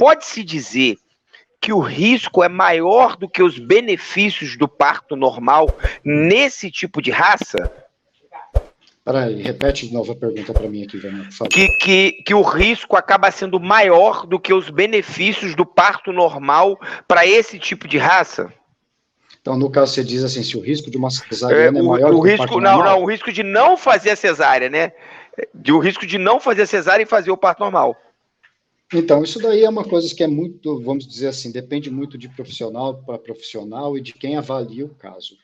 pode-se dizer que o risco é maior do que os benefícios do parto normal nesse tipo de raça? Peraí, repete de novo a pergunta para mim aqui, Vânia, por favor. Que o risco acaba sendo maior do que os benefícios do parto normal para esse tipo de raça? Então, no caso, você diz assim, se o risco de uma cesariana é maior do que o parto não, normal? não, o risco de não fazer a cesárea, né? O risco de não fazer a cesárea e fazer o parto normal. Então, isso daí é uma coisa que é muito, vamos dizer assim, depende muito de profissional para profissional e de quem avalia o caso.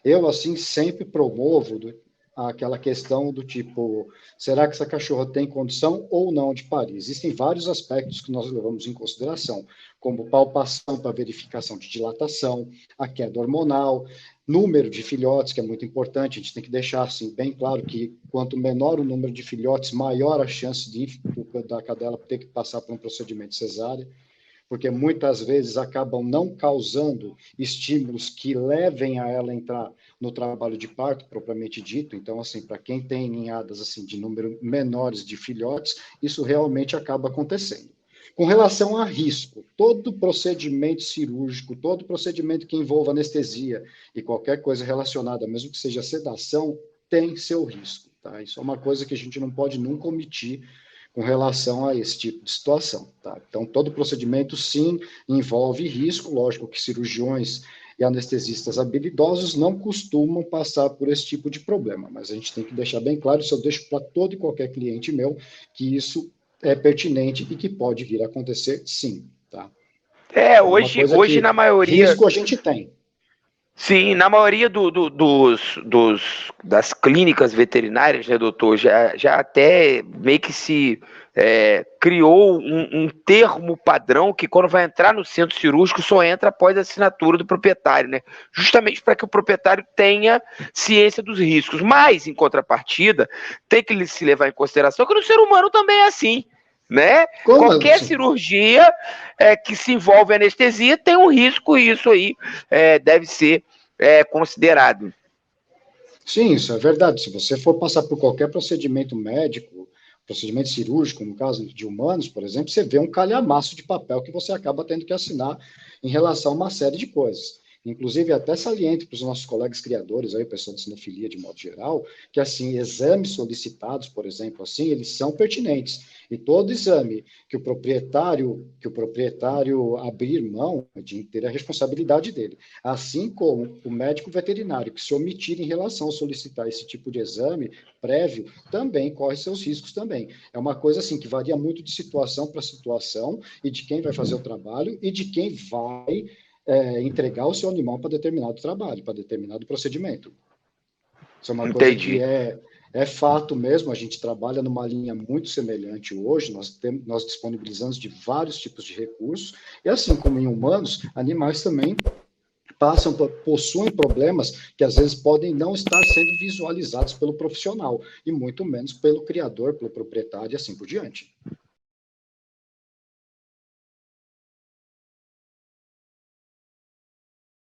Eu, assim, sempre promovo aquela questão do tipo, será que essa cachorra tem condição ou não de parir? Existem vários aspectos que nós levamos em consideração, como palpação para verificação de dilatação, a queda hormonal, número de filhotes, que é muito importante, a gente tem que deixar assim, bem claro que quanto menor o número de filhotes, maior a chance da cadela ter que passar por um procedimento cesárea, porque muitas vezes acabam não causando estímulos que levem a ela a entrar no trabalho de parto, propriamente dito. Então, assim, para quem tem ninhadas assim, de número menores de filhotes, isso realmente acaba acontecendo. Com relação a risco, todo procedimento cirúrgico, todo procedimento que envolva anestesia e qualquer coisa relacionada, mesmo que seja sedação, tem seu risco. Tá? Isso é uma coisa que a gente não pode nunca omitir com relação a esse tipo de situação. Tá? Então, todo procedimento, sim, envolve risco. Lógico que cirurgiões e anestesistas habilidosos não costumam passar por esse tipo de problema, mas a gente tem que deixar bem claro, isso eu deixo para todo e qualquer cliente meu, que isso é pertinente e que pode vir a acontecer, sim. Tá? Então, Hoje na maioria... Risco a gente tem. Sim, na maioria das clínicas veterinárias, né, doutor, já até meio que se criou um termo padrão que quando vai entrar no centro cirúrgico só entra após a assinatura do proprietário, né? Justamente para que o proprietário tenha ciência dos riscos. Mas, em contrapartida, tem que se levar em consideração que no ser humano também é assim, né? Qualquer cirurgia que se envolve anestesia tem um risco e isso aí deve ser considerado. Sim, isso é verdade. Se você for passar por qualquer procedimento médico, procedimento cirúrgico, no caso de humanos, por exemplo, você vê um calhamaço de papel que você acaba tendo que assinar em relação a uma série de coisas. Inclusive, até saliente para os nossos colegas criadores, aí, o pessoal de cinefilia de modo geral, que, assim, exames solicitados, por exemplo, assim, eles são pertinentes. E todo exame que o proprietário abrir mão, de ter a responsabilidade dele. Assim como o médico veterinário que se omitir em relação a solicitar esse tipo de exame prévio, também corre seus riscos também. É uma coisa assim que varia muito de situação para situação e de quem vai fazer o trabalho e de quem vai entregar o seu animal para determinado trabalho, para determinado procedimento. Isso é uma coisa que é fato mesmo, a gente trabalha numa linha muito semelhante hoje, nós disponibilizamos de vários tipos de recursos, e assim como em humanos, animais também possuem problemas que às vezes podem não estar sendo visualizados pelo profissional, e muito menos pelo criador, pelo proprietário e assim por diante.